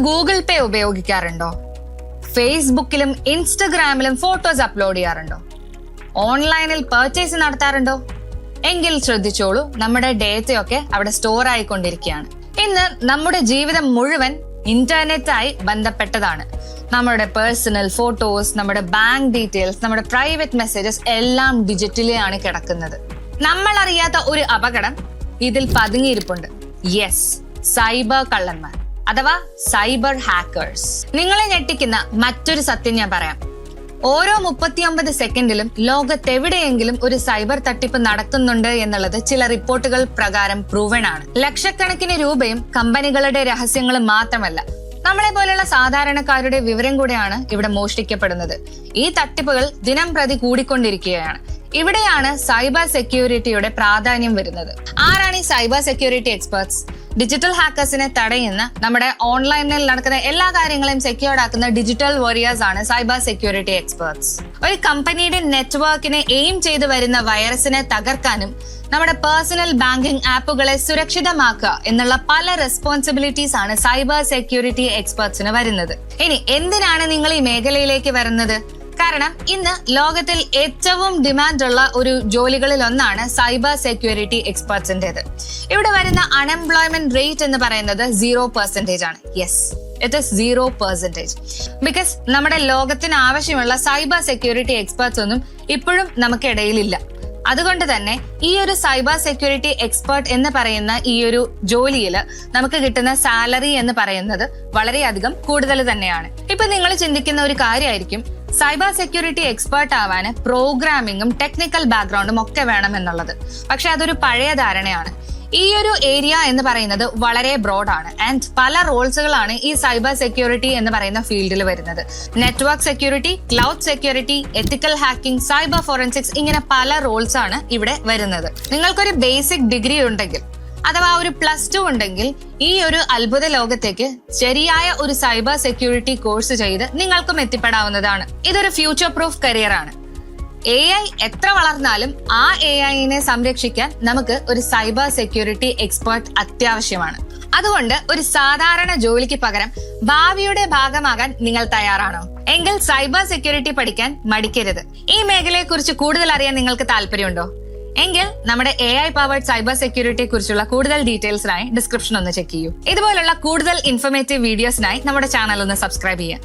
Google പേ ഉപയോഗിക്കാറുണ്ടോ? ഫേസ്ബുക്കിലും ഇൻസ്റ്റഗ്രാമിലും photos upload ചെയ്യാറുണ്ടോ? ഓൺലൈനിൽ പർച്ചേസ് നടത്താറുണ്ടോ? എങ്കിൽ ശ്രദ്ധിച്ചോളൂ, നമ്മുടെ ഡേറ്റയൊക്കെ അവിടെ സ്റ്റോർ ആയിക്കൊണ്ടിരിക്കുകയാണ്. ഇന്ന് നമ്മുടെ ജീവിതം മുഴുവൻ ഇന്റർനെറ്റായി ബന്ധപ്പെട്ടതാണ്. നമ്മുടെ പേഴ്സണൽ ഫോട്ടോസ്, നമ്മുടെ ബാങ്ക് ഡീറ്റെയിൽസ്, നമ്മുടെ പ്രൈവറ്റ് മെസ്സേജസ് എല്ലാം ഡിജിറ്റലി ആണ് കിടക്കുന്നത്. നമ്മൾ അറിയാത്ത ഒരു അപകടം ഇതിൽ പതുങ്ങിയിരിപ്പുണ്ട്. യെസ്, സൈബർ കള്ളന്മാർ അഥവാ സൈബർ ഹാക്കേഴ്സ്. നിങ്ങളെ ഞെട്ടിക്കുന്ന മറ്റൊരു സത്യം ഞാൻ പറയാം. ഓരോ 39 സെക്കൻഡിലും ലോകത്തെവിടെയെങ്കിലും ഒരു സൈബർ തട്ടിപ്പ് നടക്കുന്നുണ്ട് എന്നുള്ളത് ചില റിപ്പോർട്ടുകൾ പ്രകാരം പ്രൂവൺ ആണ്. ലക്ഷക്കണക്കിന് രൂപയും കമ്പനികളുടെ രഹസ്യങ്ങളും മാത്രമല്ല, നമ്മളെ പോലുള്ള സാധാരണക്കാരുടെ വിവരം കൂടെയാണ് ഇവിടെ മോഷ്ടിക്കപ്പെടുന്നത്. ഈ തട്ടിപ്പുകൾ ദിനം പ്രതി കൂടിക്കൊണ്ടിരിക്കുകയാണ്. ഇവിടെയാണ് സൈബർ സെക്യൂരിറ്റിയുടെ പ്രാധാന്യം വരുന്നത്. ആരാണ് ഈ സൈബർ സെക്യൂരിറ്റി എക്സ്പേർട്സ്? ഡിജിറ്റൽ ഹാക്കേഴ്സിനെ തടയുന്ന, നമ്മുടെ ഓൺലൈനിൽ നടക്കുന്ന എല്ലാ കാര്യങ്ങളെയും സെക്യൂർഡ് ആക്കുന്ന ഡിജിറ്റൽ വാരിയേഴ്സ് ആണ് സൈബർ സെക്യൂരിറ്റി എക്സ്പേർട്സ്. ഒരു കമ്പനിയുടെ നെറ്റ്വർക്കിനെ എയിം ചെയ്ത് വരുന്ന വൈറസിനെ തകർക്കാനും നമ്മുടെ പേഴ്സണൽ ബാങ്കിംഗ് ആപ്പുകളെ സുരക്ഷിതമാക്കുക എന്നുള്ള പല റെസ്പോൺസിബിലിറ്റീസ് ആണ് സൈബർ സെക്യൂരിറ്റി എക്സ്പേർട്സിന് വരുന്നത്. ഇനി എന്തിനാണ് നിങ്ങൾ ഈ മേഖലയിലേക്ക് വരുന്നത്? കാരണം ഇന്ന് ലോകത്തിൽ ഏറ്റവും ഡിമാൻഡ് ഉള്ള ഒരു ജോലികളിൽ ഒന്നാണ് സൈബർ സെക്യൂരിറ്റി എക്സ്പേർട്സിന്റേത്. ഇവിടെ വരുന്ന അൺഎംപ്ലോയ്മെന്റ് റേറ്റ് എന്ന് പറയുന്നത് 0% ആണ്. Yes, it is 0%. ബിക്കോസ് നമ്മുടെ ലോകത്തിന് ആവശ്യമുള്ള സൈബർ സെക്യൂരിറ്റി എക്സ്പേർട്സ് ഒന്നും ഇപ്പോഴും നമുക്കിടയിലില്ല. അതുകൊണ്ട് തന്നെ ഈ ഒരു സൈബർ സെക്യൂരിറ്റി എക്സ്പേർട്ട് എന്ന് പറയുന്ന ഈ ഒരു ജോലിയിൽ നമുക്ക് കിട്ടുന്ന സാലറി എന്ന് പറയുന്നത് വളരെയധികം കൂടുതൽ തന്നെയാണ്. ഇപ്പൊ നിങ്ങൾ ചിന്തിക്കുന്ന ഒരു കാര്യമായിരിക്കും, സൈബർ സെക്യൂരിറ്റി എക്സ്പേർട്ട് ആവാന് പ്രോഗ്രാമിങ്ങും ടെക്നിക്കൽ ബാക്ക്ഗ്രൗണ്ടും ഒക്കെ വേണം എന്നുള്ളത്. പക്ഷെ അതൊരു പഴയ ധാരണയാണ്. ഈ ഒരു ഏരിയ എന്ന് പറയുന്നത് വളരെ ബ്രോഡാണ് ആൻഡ് പല റോൾസുകളാണ് ഈ സൈബർ സെക്യൂരിറ്റി എന്ന് പറയുന്ന ഫീൽഡിൽ വരുന്നത്. നെറ്റ്വർക്ക് സെക്യൂരിറ്റി, ക്ലൗഡ് സെക്യൂരിറ്റി, എത്തിക്കൽ ഹാക്കിംഗ്, സൈബർ ഫോറൻസിക്സ്, ഇങ്ങനെ പല റോൾസ് ആണ് ഇവിടെ വരുന്നത്. നിങ്ങൾക്കൊരു ബേസിക് ഡിഗ്രി ഉണ്ടെങ്കിൽ അഥവാ ഒരു +2 ഉണ്ടെങ്കിൽ ഈ ഒരു അത്ഭുത ലോകത്തേക്ക് ശരിയായ ഒരു സൈബർ സെക്യൂരിറ്റി കോഴ്സ് ചെയ്ത് നിങ്ങൾക്കും എത്തിപ്പെടാവുന്നതാണ്. ഇതൊരു ഫ്യൂച്ചർ പ്രൂഫ് കരിയർ ആണ്. AI എത്ര വളർന്നാലും ആ AIനെ സംരക്ഷിക്കാൻ നമുക്ക് ഒരു സൈബർ സെക്യൂരിറ്റി എക്സ്പേർട്ട് അത്യാവശ്യമാണ്. അതുകൊണ്ട് ഒരു സാധാരണ ജോലിക്ക് പകരം ഭാവിയുടെ ഭാഗമാകാൻ നിങ്ങൾ തയ്യാറാണോ? എങ്കിൽ സൈബർ സെക്യൂരിറ്റി പഠിക്കാൻ മടിക്കരുത്. ഈ മേഖലയെ കുറിച്ച് കൂടുതൽ അറിയാൻ നിങ്ങൾക്ക് താല്പര്യമുണ്ടോ? എങ്കിൽ നമ്മുടെ AI പവർഡ് സൈബർ സെക്യൂരിറ്റിയെ കുറിച്ചുള്ള കൂടുതൽ ഡീറ്റെയിൽസിനായി ഡിസ്ക്രിപ്ഷൻ ഒന്ന് ചെക്ക് ചെയ്യൂ. ഇതുപോലുള്ള കൂടുതൽ ഇൻഫോർമേറ്റീവ് വീഡിയോസിനായി നമ്മുടെ ചാനൽ ഒന്ന് സബ്സ്ക്രൈബ് ചെയ്യാം.